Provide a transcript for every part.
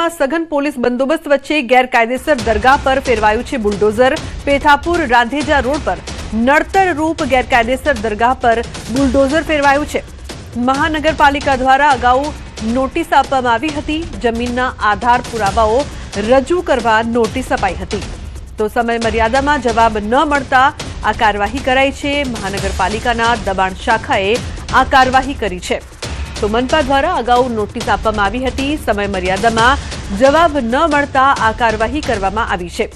શહેરમાં સઘન પોલીસ બંદોબસ્ત વચ્ચે ગેરકાયદેસર દરગાહ પર ફેરવાયું છે બુલડોઝર। પેથાપુર રાંધેજા રોડ પર નડતર રૂપ ગેરકાયદેસર દરગાહ પર બુલડોઝર ફેરવાયું છે। મહાનગરપાલિકા દ્વારા અગાઉ નોટિસ આપવામાં આવી હતી। જમીનના આધાર પુરાવાઓ રજૂ કરવા નોટિસ અપાઈ હતી, તો સમય મર્યાદામાં જવાબ ન મળતા આ કાર્યવાહી કરાઈ છે। મહાનગરપાલિકાના દબાણ શાખાએ આ કાર્યવાહી કરી છે। તો મનપા દ્વારા અગાઉ નોટિસ આપવામાં આવી હતી, સમય મર્યાદામાં જવાબ ન મળતા આ કાર્યવાહી કરવામાં આવી છે।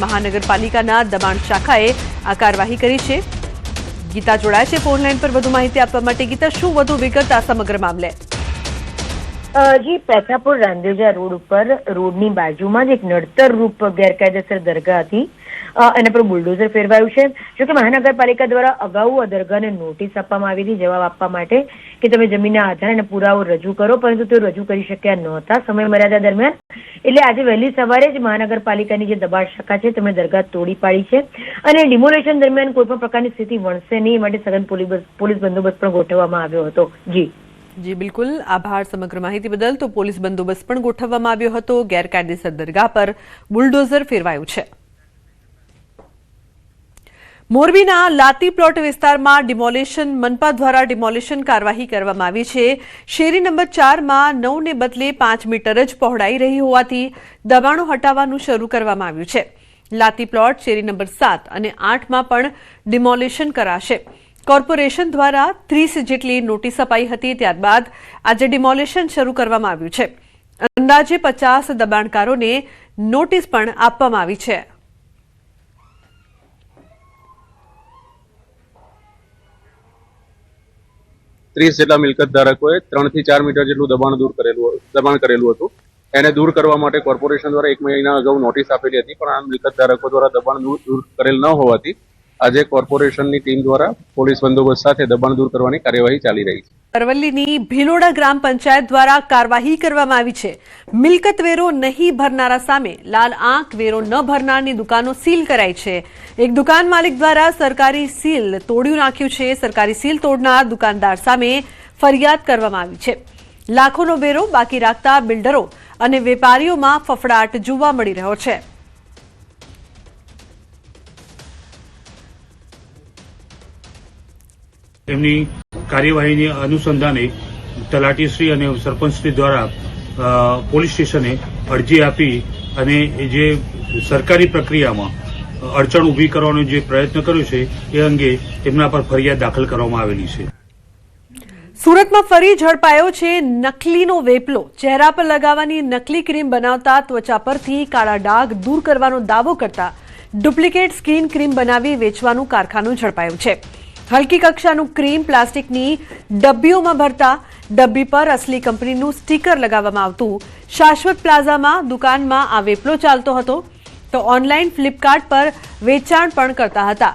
મહાનગરપાલિકાના દબાણ શાખાએ આ કાર્યવાહી કરી છે। ગીતા જોડાય છે ફોન લાઈન પર વધુ માહિતી આપવા માટે। ગીતા, શું વધુ વિગત આ સમગ્ર મામલે? जी पेथापुर रांधेजा रोड पर रोडनी बाजुमां ज एक नड़तर रूप गैरकायदेसर दरगाह थी एना पर बुलडोजर फेरवायुं छे। जो कि महानगरपालिका द्वारा अगाऊ आ दरगाहने नोटिस आपवामां आवी हती जवाब आपवा माटे के तमे जमीनना आधार अने पुरावो रजू करो, परंतु ते रजू करी शक्या नहोता समय मर्यादा दरमियान। એટલે આજે વહેલી સવારે જ મહાનગરપાલિકાની જે દબાણ શાખા છે તેમણે દરગાહ તોડી પાડી છે અને ડિમોલેશન દરમિયાન કોઈપણ પ્રકારની સ્થિતિ વણસે નહીં, માટે સઘન પોલીસ બંદોબસ્ત પણ ગોઠવવામાં આવ્યો હતો। जी बिल्कुल, आभार समग्र माहिती बदल। तो पोलीस बंदोबस्त पण गोठववामां आव्यो हतो। गैरकायदेसर दरगाह पर बुलडोजर फेरवायुं छे। मोरबीना लाती प्लॉट विस्तारमां डिमोलेशन मनपा द्वारा डिमोलेशन कार्यवाही करवामां आवी छे। शेरी नंबर 4 में 9 ने बदले 5 मीटर ज पहोळाई रही होवाथी दबाणो हटाववानुं शरू करवामां आव्युं छे। लाती प्लॉट शेरी नंबर 7 અને 8 में पण डिमोलेशन कराशे। કોર્પોરેશન દ્વારા 30 જેટલી નોટિસ અપાઈ હતી, ત્યારબાદ આજે ડિમોલેશન શરૂ કરવામાં આવ્યું છે। અંદાજે 50 દબાણકારોને નોટિસ પણ આપવામાં આવી છે। જેટલા મિલકત ધારકોએ 3 થી 4 મીટર જેટલું દબાણ કરેલું હતું। એને દૂર કરવા માટે કોર્પોરેશન દ્વારા 1 મહિના અગાઉ નોટિસ આપેલી હતી, પણ આ મિલકત ધારકો દ્વારા દબાણ દૂર કરેલ ન હોવાથી આજે કોર્પોરેશનની ટીમ દ્વારા પોલીસ બંદોબસ્ત સાથે દબાણ દૂર કરવાની કાર્યવાહી ચાલી રહી છે। અરવલ્લીની ભીલોડા ગ્રામ પંચાયત દ્વારા કાર્યવાહી કરવામાં આવી છે। મિલકત વેરો નહીં ભરનારા સામે લાલ આંખ વેરો ન ભરનારની દુકાનો સીલ કરાઈ છે। એક દુકાન માલિક દ્વારા સરકારી સીલ તોડ્યું નાખ્યું છે। સરકારી સીલ તોડનાર દુકાનદાર સામે ફરિયાદ કરવામાં આવી છે। લાખોનો વેરો બાકી રાખતા બિલ્ડરો અને વેપારીઓમાં ફફડાટ જોવા મળી રહ્યો છે। એમની કાર્યવાહીની અનુસંધાને તલાટીશ્રી અને સરપંચશ્રી દ્વારા પોલીસ સ્ટેશને અરજી આપી અને જે સરકારી પ્રક્રિયામાં અડચણ ઊભી કરવાનો જે પ્રયત્ન કર્યો છે એ અંગે તેમના પર ફરિયાદ દાખલ કરવામાં આવેલી છે। સુરતમાં ફરી ઝડપાયો છે નકલીનો વેપલો। ચહેરા પર લગાવવાની નકલી ક્રીમ બનાવતા ત્વચા પરથી કાળા ડાઘ દૂર કરવાનો દાવો કરતા ડુપ્લિકેટ સ્કિન ક્રીમ બનાવી વેચવાનું કારખાનું ઝડપાયું છે। હલકી કક્ષાનું ક્રીમ પ્લાસ્ટિકની ડબ્બીઓમાં ભરતા ડબ્બી પર અસલી કંપનીનું સ્ટીકર લગાવવામાં આવતું। શાશ્વત પ્લાઝામાં દુકાનમાં આ વેપલો ચાલતો હતો, તો ઓનલાઈન ફ્લિપકાર્ટ પર વેચાણ પણ કરતા હતા।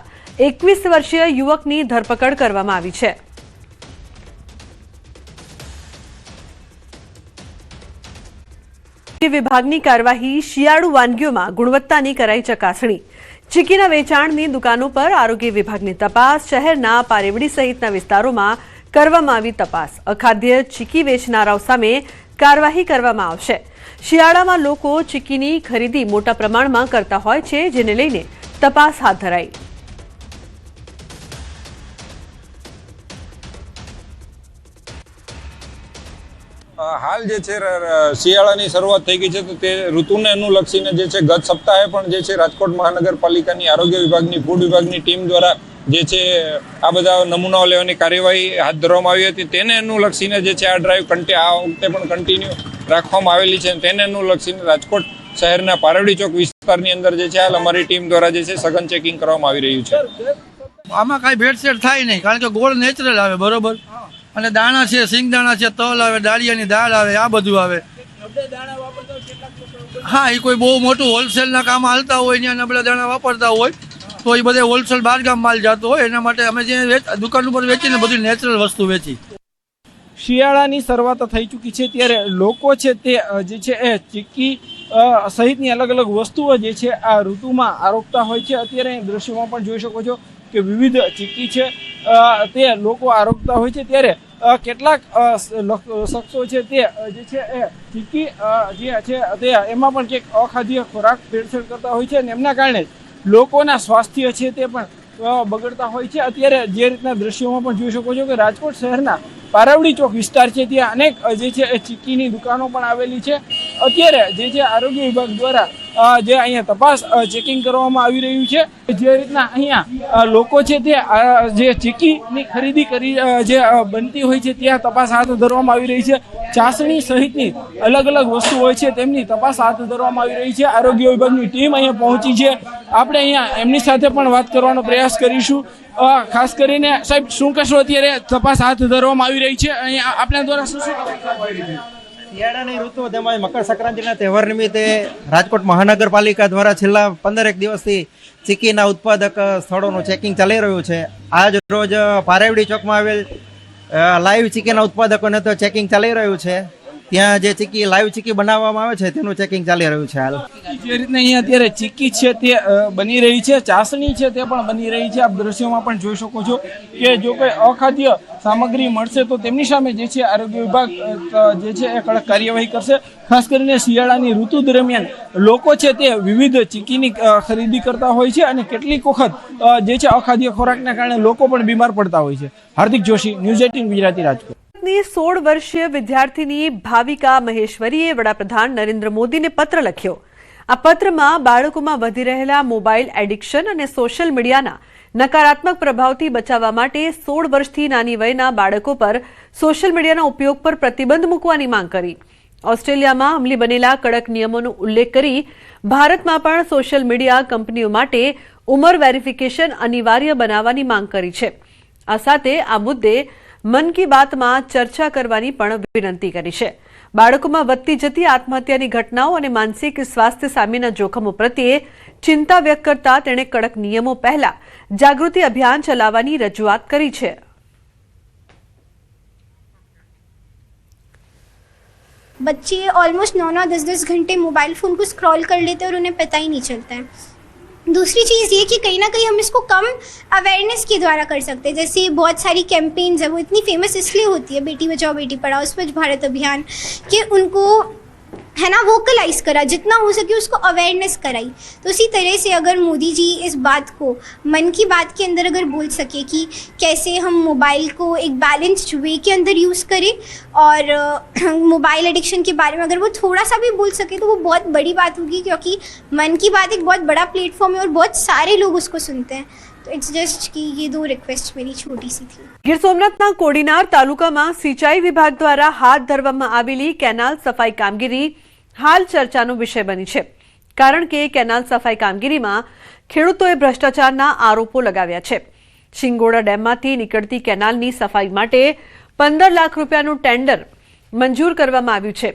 21 વર્ષીય યુવકની ધરપકડ કરવામાં આવી છે। વિભાગની કાર્યવાહી। શિયાળુ વાનગીઓમાં ગુણવત્તાની કરાઈ ચકાસણી। ચીકીના વેચાણની દુકાનો પર આરોગ્ય વિભાગની તપાસ। શહેરના પારેવડી સહિતના વિસ્તારોમાં કરવામાં આવી તપાસ। અખાદ્ય ચીકી વેચનારાઓ સામે કાર્યવાહી કરવામાં આવશે। શિયાળામાં લોકો ચીકીની ખરીદી મોટા પ્રમાણમાં કરતા હોય છે, જેને લઈને તપાસ હાથ ધરાઈ। હાલ જે છે શિયાળાની શરૂઆત થઈ ગઈ છે, તો તે ઋતુને અનુલક્ષીને જે છે ગત સપ્તાહે પણ જે છે રાજકોટ મહાનગરપાલિકાની આરોગ્ય વિભાગની ફૂડ વિભાગની ટીમ દ્વારા જે છે આ બધા નમૂનાઓ લેવાની કાર્યવાહી હાથ ધરવામાં આવી હતી। તેને અનુલક્ષીને જે છે આ ડ્રાઈવ આ વખતે પણ કન્ટિન્યુ રાખવામાં આવેલી છે। તેને અનુલક્ષીને રાજકોટ શહેરના પારેવડી ચોક વિસ્તારની અંદર જે છે હાલ અમારી ટીમ દ્વારા જે છે સઘન ચેકિંગ કરવામાં આવી રહ્યું છે। આમાં કાંઈ ભેળસેળ થાય નહીં, કારણ કે ગોળ નેચરલ આવે, બરોબર, અને દાણા છે, સિંગદાણા છે, તલ આવે, દાળિયાની દાળ આવે, આ બધું આવે। હા, એ કોઈ બહુ મોટું હોલસેલના કામ હાલતા હોય ત્યાં નબળા દાણા વાપરતા હોય તો એ બધે હોલસેલ બહારગામ માલ જતો હોય, એના માટે અમે જે દુકાન ઉપર વેચીને બધી નેચરલ વસ્તુ વેચી। શિયાળાની શરૂઆત થઈ ચૂકી છે, ત્યારે લોકો છે તે જે છે એ ચીક્કી સહિતની અલગ અલગ વસ્તુઓ જે છે આ ઋતુમાં આરોગતા હોય છે। અત્યારે દ્રશ્યોમાં પણ જોઈ શકો છો કે વિવિધ ચીકી છે તે લોકો આરોગતા હોય છે, ત્યારે કેટલાક શખ્સો છે તે જે છે એ ચીકી જે છે તે એમાં પણ કંઈક અખાદ્ય ખોરાક ભેળસેળ કરતા હોય છે અને એમના કારણે લોકોના સ્વાસ્થ્ય છે તે પણ બગડતા હોય છે. અત્યારે જે રીતના દ્રશ્યોમાં પણ જોઈ શકો છો કે રાજકોટ શહેરના પારાવડી ચોક વિસ્તાર છે, ત્યાં અનેક જે છે એ ચીકીની દુકાનો પણ આવેલી છે. અત્યારે જે છે આરોગ્ય વિભાગ દ્વારા જે અહીંયા તપાસ ચેકિંગ કરવામાં આવી રહ્યું છે. જે રીતના અહીંયા લોકો છે તે જે ચીકીની ખરીદી કરી જે બનતી હોય છે ત્યાં તપાસ હાથ ધરવામાં આવી રહી છે. ચાસણી સહિતની અલગ અલગ વસ્તુ હોય છે તેમની તપાસ હાથ ધરવામાં આવી રહી છે. આરોગ્ય વિભાગની ટીમ અહીંયા પહોંચી છે. આપણે અહીંયા એમની સાથે પણ વાત કરવાનો પ્રયાસ કરીશું. ખાસ કરીને સાહેબ, શું કહેશો, અત્યારે તપાસ હાથ ધરવામાં આવી રહી છે, અહીંયા આપણા દ્વારા શું શું તપાસ આવી રહી છે? શિયાળાની ઋતુ તેમજ મકર સંક્રાંતિના તહેવાર નિમિત્તે રાજકોટ મહાનગરપાલિકા દ્વારા છેલ્લા 15 દિવસથી ચીકીના ઉત્પાદક સ્થળોનું ચેકિંગ ચાલી રહ્યું છે. આજ રોજ પારેવડી ચોકમાં આવેલ લાઈવ ચીકીના ઉત્પાદકોને તો ચેકિંગ ચાલી રહ્યું છે. ત્યાં જે ચીકી લાઈવ ચીકી બનાવવામાં આવે છે તેનું ચેકિંગ ચાલી રહ્યું છે. હાલ જે રીતના અહીંયા અત્યારે ચીકી છે તે બની રહી છે, ચાસણી છે તે પણ બની રહી છે. આપ દ્રશ્યોમાં પણ જોઈ શકો છો કે જો કોઈ અખાદ્ય સામગ્રી મળશે તો તેમની સામે જે છે આરોગ્ય વિભાગ જે છે એ કડક કાર્યવાહી કરશે. ખાસ કરીને શિયાળાની ઋતુ દરમિયાન લોકો છે તે વિવિધ ચીકીની ખરીદી કરતા હોય છે અને કેટલીક વખત જે છે અખાદ્ય ખોરાકના કારણે લોકો પણ બીમાર પડતા હોય છે. હાર્દિક જોશી, ન્યૂઝ 18 ગુજરાતી, રાજકોટ. 16 વર્ષીય વિદ્યાર્થીની ભાવિકા મહેશ્વરીએ વડાપ્રધાન નરેન્દ્ર મોદીને પત્ર લખ્યો. આ પત્રમાં બાળકોમાં વધી રહેલા મોબાઈલ એડિક્શન અને સોશિયલ મીડિયાના નકારાત્મક પ્રભાવથી બચાવવા માટે 16 વર્ષથી નાની વયના બાળકો પર સોશિયલ મીડિયાના ઉપયોગ પર પ્રતિબંધ મૂકવાની માંગ કરી. ઓસ્ટ્રેલિયામાં અમલી બનેલા કડક નિયમોનો ઉલ્લેખ કરી ભારતમાં પણ સોશિયલ મીડિયા કંપનીઓ માટે ઉંમર વેરિફિકેશન અનિવાર્ય બનાવવાની માંગ કરી છે. આ સાથે આ મુદ્દે મન કી બાતમાં ચર્ચા કરવાની પણ વિનંતી કરી છે. બાળકોમાં વધતી જતી આત્મહત્યાની ઘટનાઓ અને માનસિક સ્વાસ્થ્ય સામેના જોખમો પ્રત્યે ચિંતા વ્યક્ત કરતા તેણે કડક નિયમો પહેલા જાગૃતિ અભિયાન ચલાવવાની રજૂઆત કરી છે. बच्चे ऑलमोस्ट 9-10 घंटे मोबाइल फ़ोन को स्क्रॉल कर लेते हैं और उन्हें पता ही नहीं चलता है. दूसरी चीज़ ये कि कहीं ना कहीं हम इसको कम अवेयरनेस के द्वारा कर सकते हैं. जैसे बहुत सारी कैंपेन्स है, वो इतनी फेमस इसलिए होती है, बेटी बचाओ बेटी पढ़ाओ, स्वच्छ भारत अभियान, कि उनको है ना वोकलाइज करा, जितना हो सके उसको अवेयरनेस कराई. तो उसी तरह से अगर मोदी जी इस बात को मन की बात के अंदर अगर बोल सके कि कैसे हम मोबाइल को एक बैलेंस्ड वे के अंदर यूज़ करें और मोबाइल एडिक्शन के बारे में अगर वो थोड़ा सा भी बोल सके तो वो बहुत बड़ी बात होगी, क्योंकि मन की बात एक बहुत बड़ा प्लेटफॉर्म है और बहुत सारे लोग उसको सुनते हैं. तो इट्स जस्ट कि ये 2 रिक्वेस्ट मेरी छोटी सी थी. ગીર સોમનાથના કોડીનાર તાલુકામાં સિંચાઈ વિભાગ દ્વારા હાથ ધરવામાં આવેલી કેનાલ સફાઈ કામગીરી હાલ ચર્ચાનો વિષય બની છે. કારણ કે કેનાલ સફાઈ કામગીરીમાં ખેડૂતોએ ભ્રષ્ટાચારના આરોપો લગાવ્યા છે. શિંગોડા ડેમમાંથી નીકળતી કેનાલની સફાઈ માટે 15 લાખ રૂપિયાનું ટેન્ડર મંજૂર કરવામાં આવ્યું છે.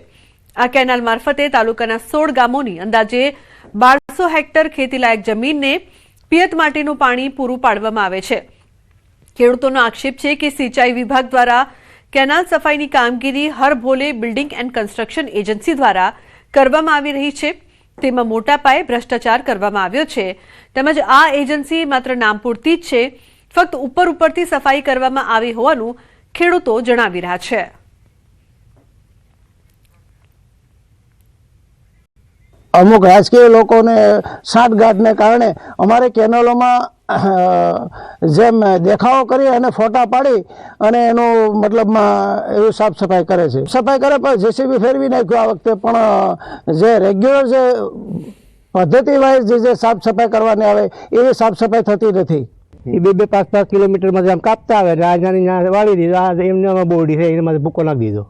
આ કેનાલ મારફતે તાલુકાના 16 ગામોની અંદાજે 1200 હેક્ટર ખેતીલાયક જમીનને પિયત માટેનું પાણી પૂરું પાડવામાં આવે છે. ખેડૂતોનો આક્ષેપ છે કે સિંચાઈ વિભાગ દ્વારા કેનાલ સફાઈની કામગીરી Har Bhole building and construction agency દ્વારા કરવામાં આવી રહી છે. તેમાં મોટા પાયે ભ્રષ્ટાચાર કરવામાં આવ્યો છે. તેમજ આ એજન્સી માત્ર નામ પૂરતી જ છે, ફક્ત ઉપરથી સફાઈ કરવામાં આવી હોવાનું ખેડૂતો જણાવી રહ્યા છે. અમુક રાજકીય લોકોને સાંઠગાંઠને કારણે અમારે કેનાલોમાં જેમ દેખાવો કરી અને ફોટા પાડી અને એનું મતલબમાં એવું સાફ સફાઈ કરે છે. સફાઈ કરે પણ જેસીબી ફેરવી નાખ્યું આ વખતે, પણ જે રેગ્યુલર જે પદ્ધતિ વાઇઝ જે સાફ સફાઈ કરવાની આવે એવી સાફ સફાઈ થતી નથી. એ 2-5 કિલોમીટરમાં આમ કાપતા આવે, રાજધાની વાળી દીધો, એમને બોરડી છે એમાં ભૂકો નાખી દીધો,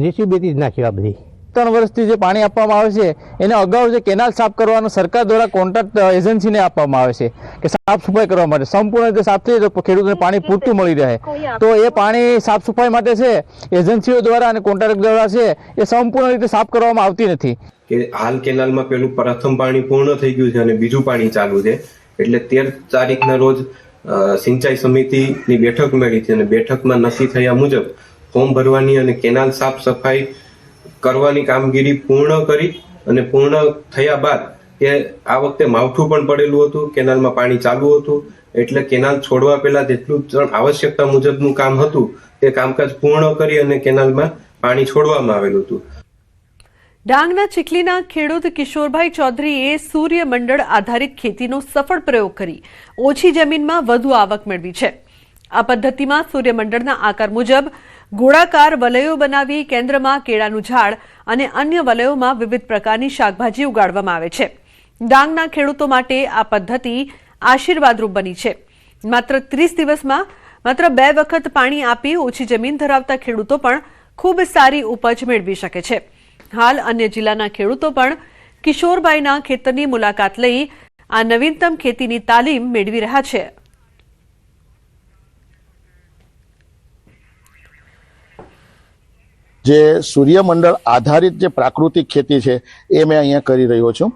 જેસીબીથી જ નાખ્યું. આ બધી 3 વર્ષથી જે પાણી આપવામાં આવે છે એને અગાઉ જે કેનાલ સાફ કરવાનો સરકાર દ્વારા કોન્ટ્રાક્ટ એજન્સીને આપવામાં આવે છે કે સાફ સફાઈ કરવા માટે સંપૂર્ણ રીતે સાફ થઈ તો ખેડૂતોને પાણી પૂરતું મળી રહે. તો એ પાણી સાફ સફાઈ માટે છે એજન્સીઓ દ્વારા અને કોન્ટ્રાક્ટ દ્વારા છે એ સંપૂર્ણ રીતે સાફ કરવામાં આવતી નથી. કે હાલ કેનાલમાં પેલું પ્રથમ પાણી પૂર્ણ થઈ ગયું છે અને બીજું પાણી ચાલુ છે. એટલે 13 તારીખના રોજ સિંચાઈ સમિતિની બેઠક મળી છે અને બેઠકમાં નક્કી થયા મુજબ ફોર્મ ભરવાની અને કેનાલ સાફ સફાઈ કરવાની કામગીરી પૂર્ણ કરી અને પૂર્ણ થયા બાદ કે આ વખતે માવઠું પણ પડેલું હતું, કેનાલમાં પાણી ચાલુ હતું, એટલે કેનાલ છોડવા પહેલા જેટલું આવશ્યકતા મુજબનું કામ હતું તે કામકાજ પૂર્ણ કરી અને કેનાલમાં પાણી છોડવામાં આવેલું હતું. ડાંગના ચીખલીના ખેડૂત કિશોરભાઈ ચૌધરીએ સૂર્યમંડળ આધારિત ખેતીનો સફળ પ્રયોગ કરી ઓછી જમીનમાં વધુ આવક મેળવી છે. આ પદ્ધતિમાં સૂર્યમંડળના આકાર મુજબ ગોળાકાર વલયો બનાવી કેન્દ્રમાં કેળાનું ઝાડ અને અન્ય વલયોમાં વિવિધ પ્રકારની શાકભાજી ઉગાડવામાં આવે છે. ડાંગના ખેડૂતો માટે આ પદ્ધતિ આશીર્વાદરૂપ બની છે. માત્ર 30 દિવસમાં માત્ર 2 વખત પાણી આપી ઓછી જમીન ધરાવતા ખેડૂતો પણ ખૂબ સારી ઉપજ મેળવી શકે છે. હાલ અન્ય જિલ્લાના ખેડૂતો પણ કિશોરભાઈના ખેતરની મુલાકાત લઈ આ નવીનતમ ખેતીની તાલીમ મેળવી રહ્યા છે. જે સૂર્યમંડળ આધારિત જે પ્રાકૃતિક ખેતી છે એ મેં અહીંયા કરી રહ્યો છું.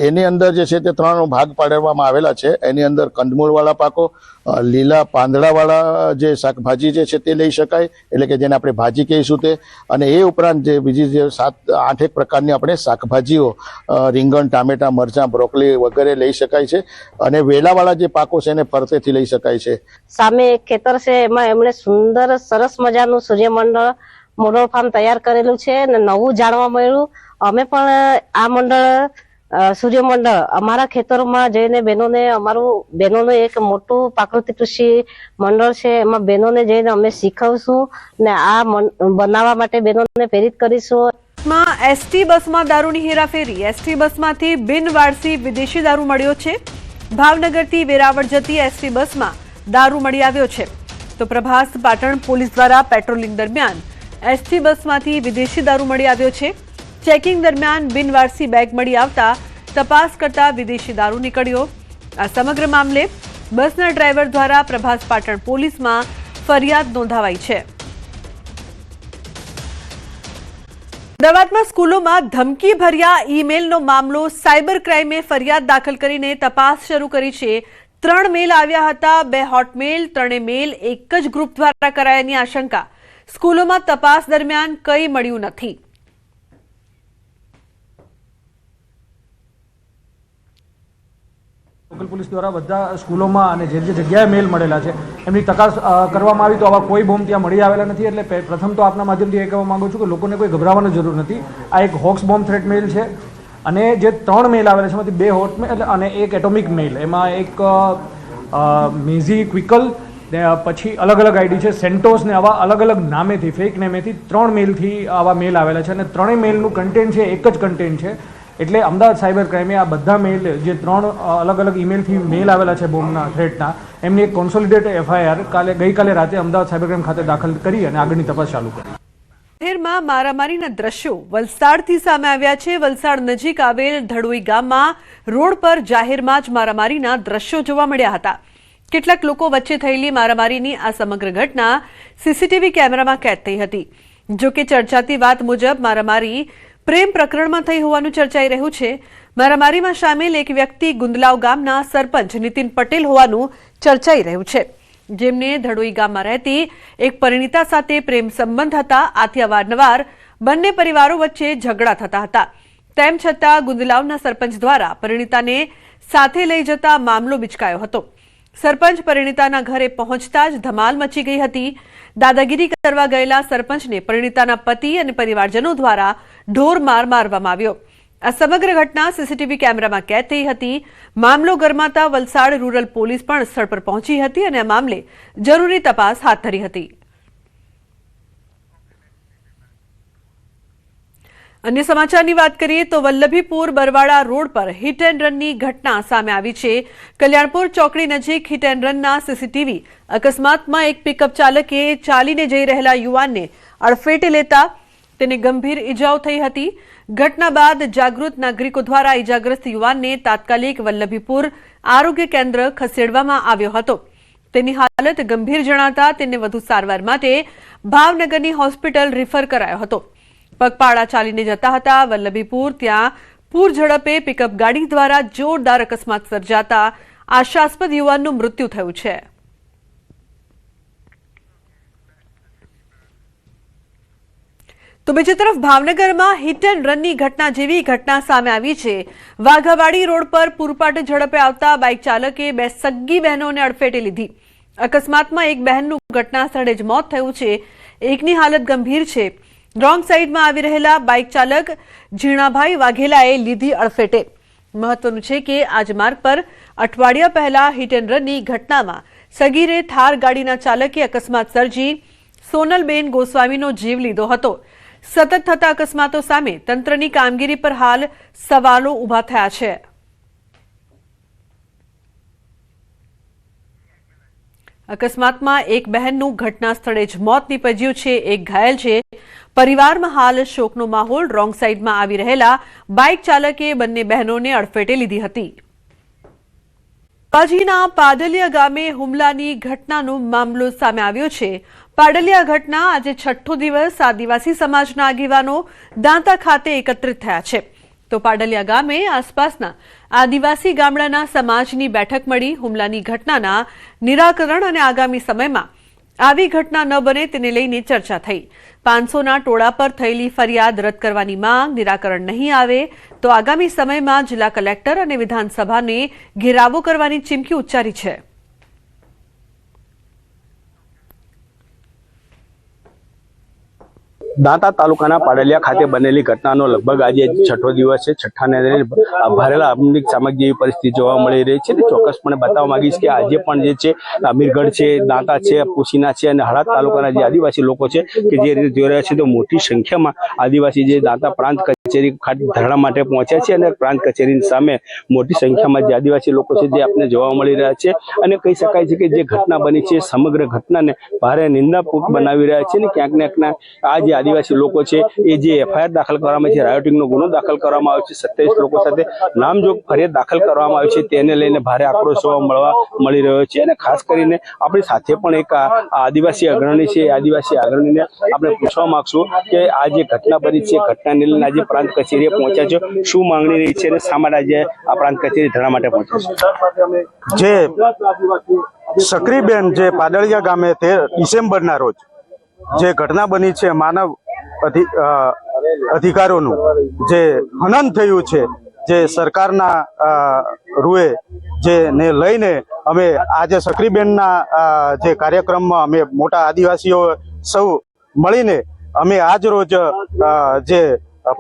એની અંદર જે છે તે 3 ભાગ પાડવામાં આવેલા છે. એની અંદર કંદમૂળવાળા પાકો, લીલા પાંદડાવાળા જે શાકભાજી જે છે તે લઈ શકાય, એટલે કે જેને આપણે ભાજી કહીશું તે, અને એ ઉપરાંત જે બીજી જે 7-8 પ્રકારની આપણે શાકભાજીઓ રીંગણ, ટામેટા, મરચાં, બ્રોકલી વગેરે લઈ શકાય છે. અને વેલાવાળા જે પાકો છે એને ફરતેથી લઈ શકાય છે. સામે એક ખેતર છે, એમાં એમણે સુંદર સરસ મજાનું સૂર્યમંડળ મોડલ ફાર્મ તૈયાર કરેલું છે અને નવું જાણવા મળ્યું. અમે પણ આ મંડળ સૂર્યમંડળ અમારા ખેતરોમાં જઈને બહેનોને એક મોટું પ્રાકૃતિક કૃષિ મંડળ છે, એમાં બહેનોને જઈને અમે શીખવશું ને આ બનાવવા માટે બહેનોને પ્રેરિત કરીશું. એસટી બસમાં દારૂની હેરાફેરી. એસટી બસમાંથી બિનવારસી વિદેશી દારૂ મળ્યો છે. ભાવનગરથી વેરાવળ જતી એસટી બસમાં દારૂ મળી આવ્યો છે. તો પ્રભાસ પાટણ પોલીસ દ્વારા પેટ્રોલિંગ દરમિયાન એસટી બસમાંથી વિદેશી દારૂ મળી આવ્યો છે. ચેકિંગ દરમિયાન બિનવારસી બેગ મળી આવતા તપાસ કરતા વિદેશી દારૂ નીકળ્યો. આ સમગ્ર મામલે બસના ડ્રાઈવર દ્વારા પ્રભાસ પાટણ પોલીસમાં ફરિયાદ નોંધાવાઈ છે. અમદાવાદમાં સ્કૂલોમાં ધમકી ભર્યા ઈમેલનો મામલો. સાયબર ક્રાઇમે ફરિયાદ દાખલ કરીને તપાસ શરૂ કરી છે. 3 મેલ આવ્યા હતા, 2 હોટમેલ, 3 મેલ એક જ ગ્રુપ દ્વારા કરાયાની આશંકા. સ્કૂલોમાં તપાસ દરમિયાન કંઈ મળ્યું નથી. લોકલ પોલીસ દ્વારા બધા સ્કૂલોમાં અને જે જગ્યાએ મેલ મળેલા છે એમની તપાસ કરવામાં આવી તો આવા કોઈ બોમ્બ ત્યાં મળી આવેલા નથી. એટલે પ્રથમ તો આપના માધ્યમથી એ કહેવા માંગુ છું કે લોકોને કોઈ ગભરાવાની જરૂર નથી. આ એક હોક્સ બોમ્બ થ્રેટ મેલ છે અને જે 3 મેલ આવેલા છે એમાંથી 2 હોટ મેલ અને એક એટોમિક મેલ. એમાં એક મેઝી ક્વિકલ, પછી અલગ અલગ આઈડી છે, સેન્ટોસ ને આવા અલગ અલગ નામેથી, ફેક નેમેથી 3 મેલથી આવા મેલ આવેલા છે અને 3 મેલનું કન્ટેન્ટ છે એક જ કન્ટેન્ટ છે. એટલે અમદાવાદ સાયબર ક્રાઇમે આ બધા મેલ જે 3 અલગ અલગ ઈમેલથી મેલ આવેલા છે બોમ્બના થ્રેટના, એમની એક કોન્સોલિડેટ એફઆઈઆર ગઈકાલે રાતે અમદાવાદ સાયબર ક્રાઇમ ખાતે દાખલ કરી અને આગળની તપાસ ચાલુ કરી. શહેરમાં મારામારીના દ્રશ્યો વલસાડથી સામે આવ્યા છે. વલસાડ નજીક આવેલ ધડોઈ ગામમાં રોડ પર જાહેરમાં જ મારામારીના દ્રશ્યો જોવા મળ્યા હતા. કેટલાક લોકો વચ્ચે થયેલી મારામારીની આ સમગ્ર ઘટના સીસીટીવી કેમેરામાં કેદ થઈ હતી. જોકે ચર્ચાતી વાત મુજબ મારામારી પ્રેમ પ્રકરણમાં થઈ હોવાનું ચર્ચાઈ રહ્યું છે. મારામારીમાં સામેલ એક વ્યક્તિ ગુંદલાવ ગામના સરપંચ નીતિન પટેલ હોવાનું ચર્ચાઈ રહ્યું છે, જેમને ધડોઈ ગામમાં રહેતી એક પરિણીતા સાથે પ્રેમ સંબંધ હતા. આથી અવારનવાર બંને પરિવારો વચ્ચે ઝઘડા થતા હતા. તેમ છતાં ગુંદલાવના સરપંચ દ્વારા પરિણીતાને સાથે લઈ જતા મામલો બિચકાયો હતો. સરપંચ પરિણીતાના ઘરે પહોંચતા જ ધમાલ મચી ગઈ હતી. દાદાગીરી કરવા ગયેલા સરપંચને પરિણીતાના પતિ અને પરિવારજનો દ્વારા ઢોરમાર મારવામાં આવ્યો. આ સમગ્ર ઘટના સીસીટીવી કેમેરામાં કેદ થઈ હતી. મામલો ગરમાતા વલસાડ રૂરલ પોલીસ પણ સ્થળ પર પહોંચી હતી અને આ મામલે જરૂરી તપાસ હાથ ધરી હતી. અન્ય સમાચારની વાત કરીએ તો વલ્લભીપુર બરવાડા રોડ પર હિટ એન્ડ રનની ઘટના સામે આવી છે. કલ્યાણપુર ચોકડી નજીક હિટ એન્ડ રનના સીસીટીવી અકસ્માતમાં એક પિકઅપ ચાલકે ચાલીને જઈ રહેલા યુવાનને અડફેટે લેતા તેને ગંભીર ઈજાઓ થઈ હતી. ઘટના બાદ જાગૃત નાગરિકો દ્વારા ઈજાગ્રસ્ત યુવાનને તાત્કાલિક વલ્લભીપુર આરોગ્ય કેન્દ્ર ખસેડવામાં આવ્યો હતો. તેની હાલત ગંભીર જણાતા તેને વધુ સારવાર માટે ભાવનગરની હોસ્પિટલ રિફર કરાયો હતો. પગપાળા ચાલીને જતા હતા વલ્લભીપુર, ત્યાં પૂર ઝડપે પિકઅપ ગાડી દ્વારા જોરદાર અકસ્માત સર્જાતા આશાસ્પદ યુવાનનું મૃત્યુ થયું છે. તો બીજી તરફ ભાવનગરમાં હિટ એન્ડ રનની ઘટના જેવી ઘટના સામે આવી છે. વાઘાવાડી રોડ પર પૂરપાટ ઝડપે આવતા બાઇક ચાલકે બે સગ્ગી બહેનોને અડફેટે લીધી. અકસ્માતમાં એક બહેનનું ઘટના સ્થળે જ મોત થયું છે. એકની હાલત ગંભીર છે. રોંગ સાઈડમાં આવી રહેલા બાઇક ચાલક ઝીણાભાઈ વાઘેલાએ લીધી અડફેટે. મહત્વનું છે કે આજ માર્ગ પર અઠવાડિયા પહેલા હિટ એન્ડ રનની ઘટનામાં સગીરે થાર ગાડીના ચાલકે અકસ્માત સર્જી સોનલબેન ગોસ્વામીનો જીવ લીધો હતો. સતત થતા અકસ્માતો સામે તંત્રની કામગીરી પર હાલ સવાલો ઉભા થયા છે. અકસ્માતમાં એક બહેનનું ઘટના સ્થળે જ મોત નીપજ્યું છે. એક ઘાયલ છે. પરિવારમાં હાલ શોકનો માહોલ. રોંગ સાઈડમાં આવી રહેલા બાઇક ચાલકે બંને બહેનોને અડફેટે લીધી હતી. અંબાજીના પાડલિયા ગામે હુમલાની ઘટનાનો મામલો સામે આવ્યો છે. પાડલિયા ઘટના આજે છઠ્ઠો દિવસ આદિવાસી સમાજના આગેવાનો દાંતા ખાતે એકત્રિત થયા છે. તો પાડલિયા ગામે આસપાસના આદિવાસી ગામડાના સમાજની બેઠક મળી હુમલાની ઘટનાના નિરાકરણ અને આગામી સમયમાં આવી ઘટના ન બને તેને લઈને ચર્ચા થઈ. 500ના ટોળા પર થયેલી ફરિયાદ રદ કરવાની માંગ. નિરાકરણ નહીં આવે તો આગામી સમયમાં જિલ્લા કલેક્ટર અને વિધાનસભાને ઘેરાવો કરવાની ચીમકી ઉચ્ચારી છે. દાંતા તાલુકાના પાડલિયા ખાતે બનેલી ઘટનાનો લગભગ આજે છઠ્ઠો દિવસ છે. છઠ્ઠાને ભારેલા આર્થિક સામગ્રી જેવી પરિસ્થિતિ જોવા મળી રહી છે. ચોક્કસપણે બતાવવા માંગીશ કે આજે પણ જે છે અમીરગઢ છે, દાંતા છે, પુસીના છે અને હળાદ તાલુકાના જે આદિવાસી લોકો છે કે જે રીતે જોઈ રહ્યા છે તો મોટી સંખ્યામાં આદિવાસી જે દાંતા પ્રાંત કચેરી ખાતે ધરણા માટે પહોંચ્યા છે અને પ્રાંત કચેરીની સામે મોટી સંખ્યામાં જે આદિવાસી લોકો છે જે આપને જોવા મળી રહ્યા છે. અને કહી શકાય છે કે જે ઘટના બની છે સમગ્ર ઘટનાને ભારે નિંદાપૂર્વક બનાવી રહ્યા છે. ને ક્યાંક ને ક્યાંક આ જે આદિવાસી લોકો છે એ જે એફઆઈઆર દાખલ કરવામાં છે, રાયોટિંગનો ગુનો દાખલ કરવામાં આવ્યો છે, 27 લોકો સાથે નામજોગ ફરિયાદ દાખલ કરવામાં આવી છે, તેને લઈને ભારે આક્રોશ જોવા મળી રહ્યો છે. અને ખાસ કરીને આપણી સાથે પણ એક આદિવાસી અગ્રણી છે. આદિવાસી અગ્રણીને આપણે પૂછવા માંગશું કે આ જે ઘટના બની છે ઘટનાને લઈને આજે પ્રાંત કચેરીએ પહોંચ્યા છે, શું માંગણી રહી છે અને શા માટે આજે આ પ્રાંત કચેરી ધરણા માટે પહોંચ્યા છે? જે સક્રીબેન જે પાડલિયા ગામે 13 ડિસેમ્બરના રોજ જે ઘટના બની છે માનવ અધિકારોનું જે હનન થયું છે, જે સરકારના રૂએ જેને લઈને અમે આજે સક્રીબેનના જે કાર્યક્રમમાં અમે મોટા આદિવાસીઓ સૌ મળીને અમે આજ રોજ જે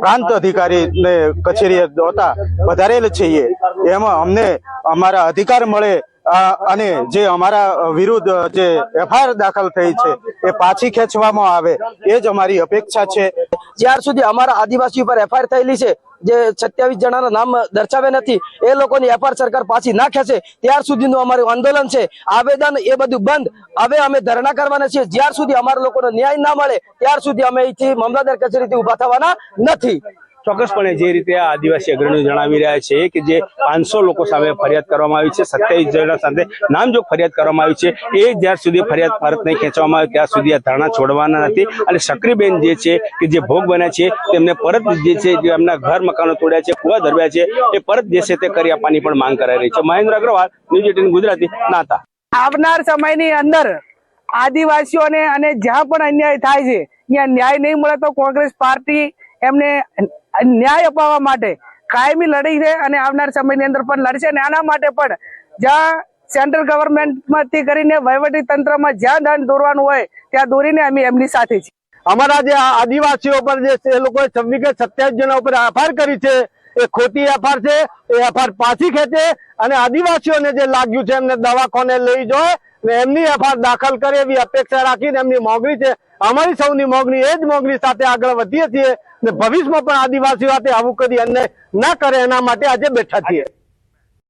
પ્રાંત અધિકારીને કચેરીએ વધારેલ છીએ. એમાં અમને અમારા અધિકાર મળે અને જે અમારા વિરુદ્ધ જે એફઆઈઆર દાખલ થઈ છે એ પાછી ખેંચવામાં આવે એ જ અમારી અપેક્ષા છે. જ્યાર સુધી અમારા આદિવાસી ઉપર એફઆઈઆર થયેલી છે જે 27 જણાના નામ દર્શાવે નથી એ લોકોની એફઆઈઆર સરકાર પાછી ના ખેંચે ત્યાર સુધીનું અમારું આંદોલન છે. આવેદન એ બધું બંધ. હવે અમે ધરણા કરવાના છીએ. જ્યાર સુધી અમારા લોકોને ન્યાય ના મળે ત્યાર સુધી અમે અહીંથી મામલતદાર કચેરીથી ઉભા થવાના નથી. ચોક્કસપણે જે રીતે આ આદિવાસી અગ્રણીઓ જણાવી રહ્યા છે કે જે 500 લોકો સામે ફરિયાદ કરવામાં આવી છે, 27 જણા સાથે નામજોગ ફરિયાદ કરવામાં આવી છે, એ જ્યાર સુધી ફરિયાદ પરત નહીં ખેંચવામાં આવે ત્યાં સુધી આ ધરણા છોડવાના નથી. અને સક્રીબેન જે છે કે જે ભોગ બન્યા છે તેમને પરત જે છે જે એમના ઘર મકાનો તોડ્યા છે, કુવા ધરવ્યા છે, એ પરત જે છે તે કરી આપવાની પણ માંગ કરાઈ રહી છે. મહેન્દ્ર અગ્રવાલ, ન્યૂઝ 18 ગુજરાતી, દાંતા. આવનાર સમયની અંદર આદિવાસીઓને અને જ્યાં પણ અન્યાય થાય છે ત્યાં ન્યાય નહીં મળે તો કોંગ્રેસ પાર્ટી એમને ન્યાય અપાવવા માટે કાયમી લડી છે અને આવનાર સમયની અંદર પણ લડશે. અને આના માટે પણ જ્યાં સેન્ટ્રલ ગવર્મેન્ટમાંથી કરીને વહીવટી તંત્રમાં જ્યાં દંડ દોરવાનું હોય ત્યાં દોરીને અમે એમની સાથે છીએ. અમારા જે આદિવાસીઓ પર જે એ લોકોએ 27 જણા ઉપર એફઆઈઆર કરી છે એ ખોટી એફઆઈઆર છે. એ એફઆઈઆર પાછી ખેંચે અને આદિવાસીઓને જે લાગ્યું છે એમને દવાખાને લઈ જાય ને એમની એફઆઈઆર દાખલ કરે એવી અપેક્ષા રાખીને એમની મોગણી છે. અમારી સૌની મોગણી એ જ મોગણી સાથે આગળ વધીએ છીએ ને ભવિષ્યમાં પણ આદિવાસીઓ સાથે આવું કદી અન્યાય ના કરે એના માટે આજે બેઠા છીએ.